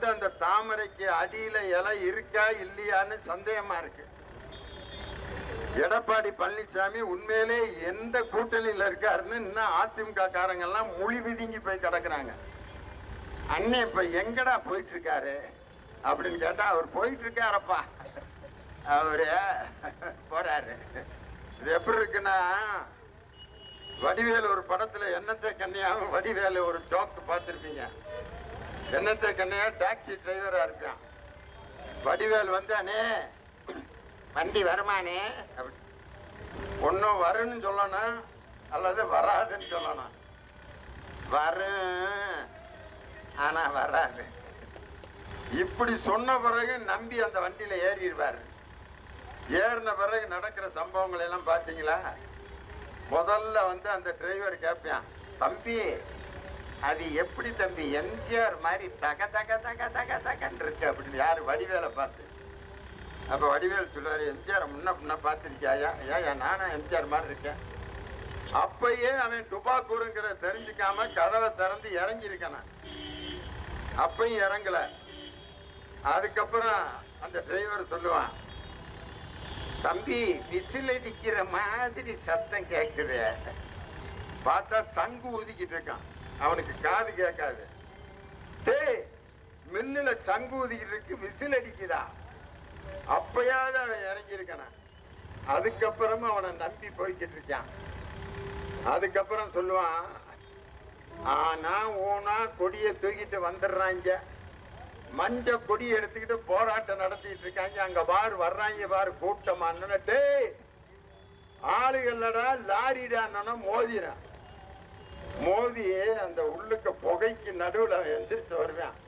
போட்டு அந்த தாமரைக்கு அடியில இலை இருக்கா இல்லையான்னு சந்தேகமா இருக்கு. எடப்பாடி பழனிசாமி உண்மையிலே எந்த கூட்டணியில இருக்காருன்னு இன்னும் அதிமுக காரங்க எல்லாம் மொழி விதிங்கி போய் கிடக்குறாங்க. அண்ணே இப்ப எங்கடா போயிட்டு இருக்காரு அப்படின்னு கேட்டா, அவர் போயிட்டு இருக்காரப்பா, அவரு போறாரு. இது எப்படி இருக்குன்னா, வடிவேலு ஒரு படத்துல எண்ணத்தை கண்ணியாவும் வடிவேலு ஒரு ஜோக் பார்த்திருப்பீங்க. எண்ணத்தை கண்ணியா டாக்ஸி டிரைவரா இருக்கான். வடிவேல் வந்தானே, வண்டி வருமானே, ஒன்னும் வருன்னு சொல்லணும் அல்லது வராதுன்னு சொல்லணும். வரும் ஆனா வராது. இப்படி சொன்ன பிறகு நம்பி அந்த வண்டியில ஏறிடுவாரு. ஏறின பிறகு நடக்கிற சம்பவங்கள் எல்லாம் பாத்தீங்களா? முதல்ல வந்து அந்த டிரைவர் கேட்பான், தம்பி அது எப்படி தம்பி எம்ஜிஆர் மாதிரி தக தக தக தக தகன்னு இருக்கு அப்படின்னு. யாரு? வடிவேலை பார்த்து. அப்ப வடிவேல் சொல்லுவாரு, எம்ஜிஆர் முன்ன பார்த்துருக்கியா? ஏன் நானும் எம்ஜிஆர் மாதிரி இருக்கேன். அப்பயே அவன் துபாக்கூருங்கிற தெரிஞ்சுக்காம கதவை திறந்து இறங்கியிருக்கான. அப்பயும் இறங்கல. அதுக்கப்புறம் அந்த டிரைவர் சொல்லுவான், தம்பி விசில் அடிக்கிற மாதிரி சத்தம் கேட்குது. பார்த்தா சங்கு ஊதிக்கிட்டு இருக்கான். அவனுக்கு காது கேட்காது. டேய், மில்லுல சங்கு ஊதிக்கிட்டு இருக்கு, விசில் அடிக்குதா? அப்பயாவது அவன் இறங்கி இருக்கான. அதுக்கப்புறமா அவனை நம்பி போய்கிட்டு இருக்கான். அதுக்கப்புறம் சொல்லுவான், ஆனா ஓனா கொடியை தூக்கிட்டு வந்துடுறாங்க, மஞ்ச கொடி எடுத்துக்கிட்டு போராட்டம் நடத்திட்டு இருக்காங்க, அங்க பாரு வர்றாங்க பாரு கூட்டமான. டேய், ஆளுகளடா லாரிடான மோதிறான். மோதி அந்த உள்ளுக்க புகைக்கு நடுவில் அவன் எந்திரிச்சு வருவான்.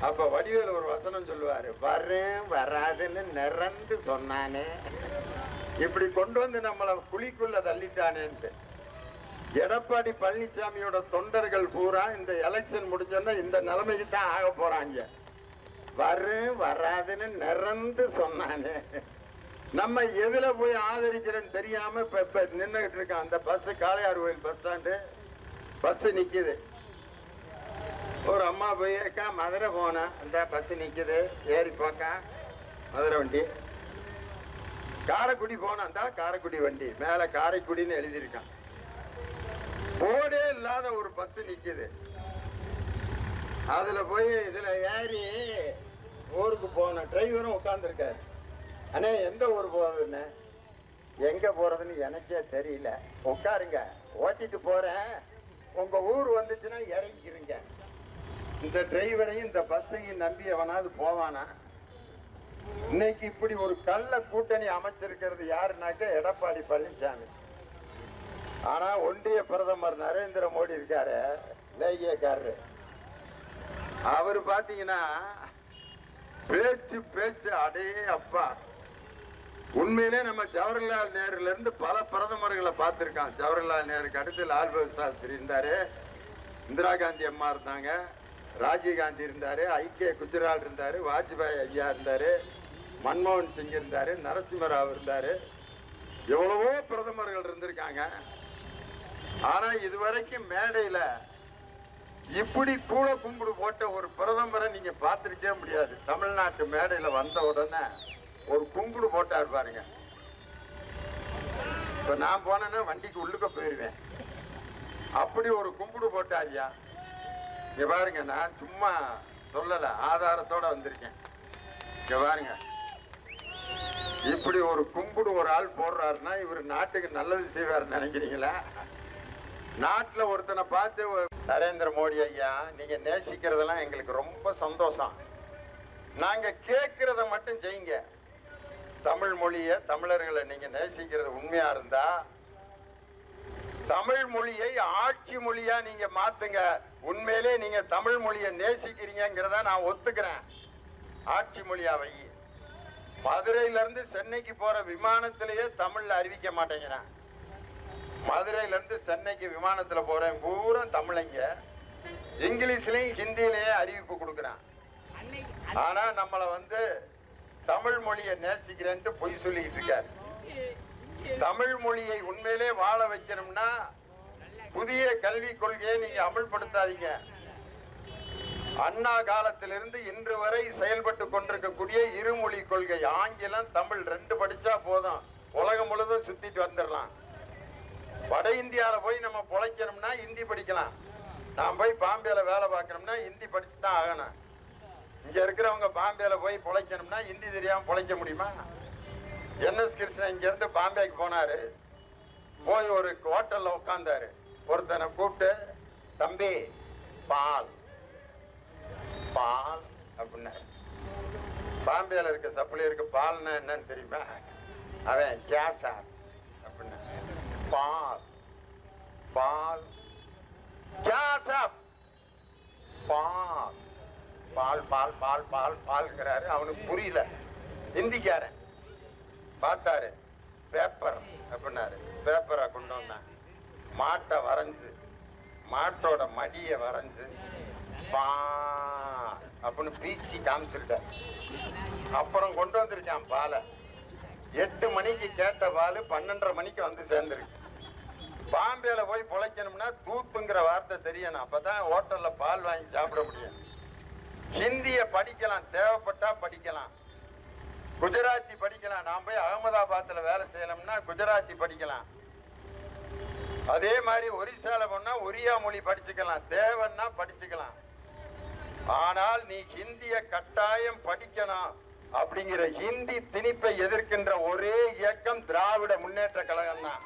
அப்ப வடிவேல் ஒரு வசனம் சொல்லுவாரு, வரேன் வராதுன்னு நிறந்து சொன்னானே, இப்படி கொண்டு வந்து நம்மளை குழிக்குள்ள தள்ளிட்டானேன்ட்டு. எடப்பாடி பழனிசாமியோட தொண்டர்கள் பூரா இந்த எலெக்ஷன் முடிஞ்சோன்னா இந்த நிலைமைக்கு தான் ஆக போறாங்க. வரும் வராதுன்னு நிறந்து சொன்னானே. நம்ம எதுல போய் ஆதரிக்கிறேன்னு தெரியாம இப்ப நின்றுகிட்டு இருக்கான். அந்த பஸ் காளையார் கோயில் பஸ் ஸ்டாண்டு பஸ் நிக்குது. ஒரு அம்மா போய் இருக்கா, மதுரை போனா அந்த பஸ் நிக்குது, ஏறி போக்கா மதுரை வண்டி. காரைக்குடி போனா அந்த காரைக்குடி வண்டி, மேல காரைக்குடின்னு எழுதியிருக்கான். போடே இல்லாத ஒரு பஸ் நிக்குது. அதுல போய் இதுல ஏறி ஊருக்கு போன டிரைவரும் உட்கார்ந்துருக்காரு. அண்ணே எந்த ஊர் போறதுன்னு? எங்க போறதுன்னு எனக்கே தெரியல, உட்காருங்க ஓட்டிட்டு போறேன், உங்க ஊர் வந்துச்சுன்னா இறங்கிக்கிறீங்க. இந்த டிரைவரையும் இந்த பஸ்ஸையும் நம்பி எவனாவது போவானா? இன்னைக்கு இப்படி ஒரு கள்ள கூட்டணி அமைச்சிருக்கிறது யாருனாக்க எடப்பாடி பழனிசாமி. ஆனா ஒன்றிய பிரதமர் நரேந்திர மோடி இருக்காரு, லேகியக்காரரு, அவரு பாத்தீங்கன்னா பேச்சு பேச்சு அடே அப்பா. உண்மையிலே நம்ம ஜவஹர்லால் நேருல இருந்து பல பிரதமர்களை பார்த்திருக்கான். ஜவஹர்லால் நேருக்கு அடுத்து லால் பகதூர் சாஸ்திரி இருந்தாரு, இந்திரா காந்தி அம்மா இருந்தாங்க, ராஜீவ் காந்தி இருந்தாரு, ஐக்கிய குஜரால் இருந்தாரு, வாஜ்பாய் ஐயா இருந்தாரு, மன்மோகன் சிங் இருந்தாரு, நரசிம்மராவ் இருந்தாரு, எவ்வளவோ பிரதமர்கள் இருந்திருக்காங்க. ஆனா இதுவரைக்கும் மேடையில இப்படி கூட கும்பிடு போட்ட ஒரு பிரதமரை நீங்க பார்த்திருக்கவே முடியாது. தமிழ்நாட்டு மேடையில வந்த உடனே ஒரு கும்பிடு போட்டாரு பாருங்க. இப்ப நான் போனேன்னா வண்டிக்கு உள்ளுக்க போயிருவேன், அப்படி ஒரு கும்பிடு போட்டாரியா. இங்க பாருங்க, நான் சும்மா சொல்லல, ஆதாரத்தோட வந்திருக்கேன். இங்க பாருங்க, இப்படி ஒரு கும்பிடு ஒரு ஆள் போடுறாருன்னா இவர் நாட்டுக்கு நல்லது செய்வார் நினைக்கிறீங்களா? நாட்டுல ஒருத்தனை பார்த்து, நரேந்திர மோடி ஐயா நீங்க நேசிக்கிறதெல்லாம் எங்களுக்கு ரொம்ப சந்தோஷம், நாங்க கேட்கறத மட்டும் செய்யுங்க. தமிழ் மொழிய தமிழர்களை நீங்க நேசிக்கிறது உண்மையா இருந்தா தமிழ் மொழியை ஆட்சி மொழியா நீங்க மாத்துங்க. உண்மையிலே நீங்க தமிழ் மொழியை நேசிக்கிறீங்கிறத நான் ஒத்துக்கிறேன். ஆட்சி மொழியா வை. மதுரையில இருந்து சென்னைக்கு போற விமானத்திலேயே தமிழ்ல அறிவிக்க மாட்டேங்கிறேன். மதுரையில இருந்து சென்னைக்கு விமானத்துல போறேன் பூரா தமிழங்க, இங்கிலீஷ்லயும் ஹிந்திலையும் அறிவிப்பு கொடுக்குறான். ஆனா நம்மளை வந்து தமிழ் மொழியை நேசிக்கிறேன்ட்டு பொய் சொல்லிட்டு இருக்காரு. தமிழ் மொழியை உண்மையிலே வாழ வைக்கணும்னா புதிய கல்விக் கொள்கையை நீங்க அமல்படுத்தாதீங்க. அண்ணா காலத்திலிருந்து இன்று வரை செயல்பட்டு கொண்டிருக்கக்கூடிய இருமொழி கொள்கை. ஆங்கிலம் தமிழ் ரெண்டு படிச்சா போதும், உலகம் முழுதும் சுத்திட்டு வந்துடலாம். வட இந்தியாவில போய் நம்ம பொழைக்கணும்னா ஹிந்தி படிக்கலாம். நான் போய் பாம்பேல வேலை பார்க்கணும்னா ஹிந்தி படிச்சு தான் ஆகணும். இங்க இருக்கிறவங்க பாம்பேல போய் பொழைக்கணும்னா ஹிந்தி தெரியாம பொழைக்க முடியுமா? என்எஸ் கிருஷ்ணன் இங்க இருந்து பாம்பேக்கு போனாரு. போய் ஒரு ஹோட்டல்ல உட்கார்ந்தாரு. ஒருத்தனை கூப்பிட்டு, தம்பி பால் பால் அப்படின்னாரு. பாம்பேல இருக்க சப்ளையருக்கு பால்னா என்னன்னு தெரியுமா? அவன் கேஸா அப்படின்னா, பால் பால் கேஸா பால் பால் பால் பால் பால் பால்ங்கிறாரு. அவனுக்கு புரியல. ஹிந்திக்காரன் பார்த்தாரு. பேப்பர் அப்படின்னாரு. பேப்பரை கொண்டு வந்தான். மாட்டை வரைஞ்சு, மாட்டோட மடியை வரைஞ்சு பால் அப்படின்னு பீச்சி காமிச்சிருக்க. அப்புறம் கொண்டு வந்துருச்சான் பாலை. 8 மணிக்கு கேட்ட பால் 12:30 மணிக்கு வந்து சேர்ந்துருக்கு. பாம்பேல போய் பொழைக்கணும்னா தூத்துங்கிற வார்த்தை தெரியணும். அப்பதான் ஹோட்டல்ல பால் வாங்கி சாப்பிட முடியும். ஹிந்திய படிக்கலாம், தேவைப்பட்டா படிக்கலாம். குஜராத்தி படிக்கலாம். நான் போய் அகமதாபாத்ல வேலை செய்யணும்னா குஜராத்தி படிக்கலாம். அதே மாதிரி ஒரிசால போனா ஒரியா மொழி படிச்சுக்கலாம், தேவைன்னா படிச்சுக்கலாம். ஆனால் நீ ஹிந்திய கட்டாயம் படிக்கணும் அப்படிங்கிற ஹிந்தி திணிப்பை எதிர்க்கின்ற ஒரே இயக்கம் திராவிட முன்னேற்ற கழகம் தான்.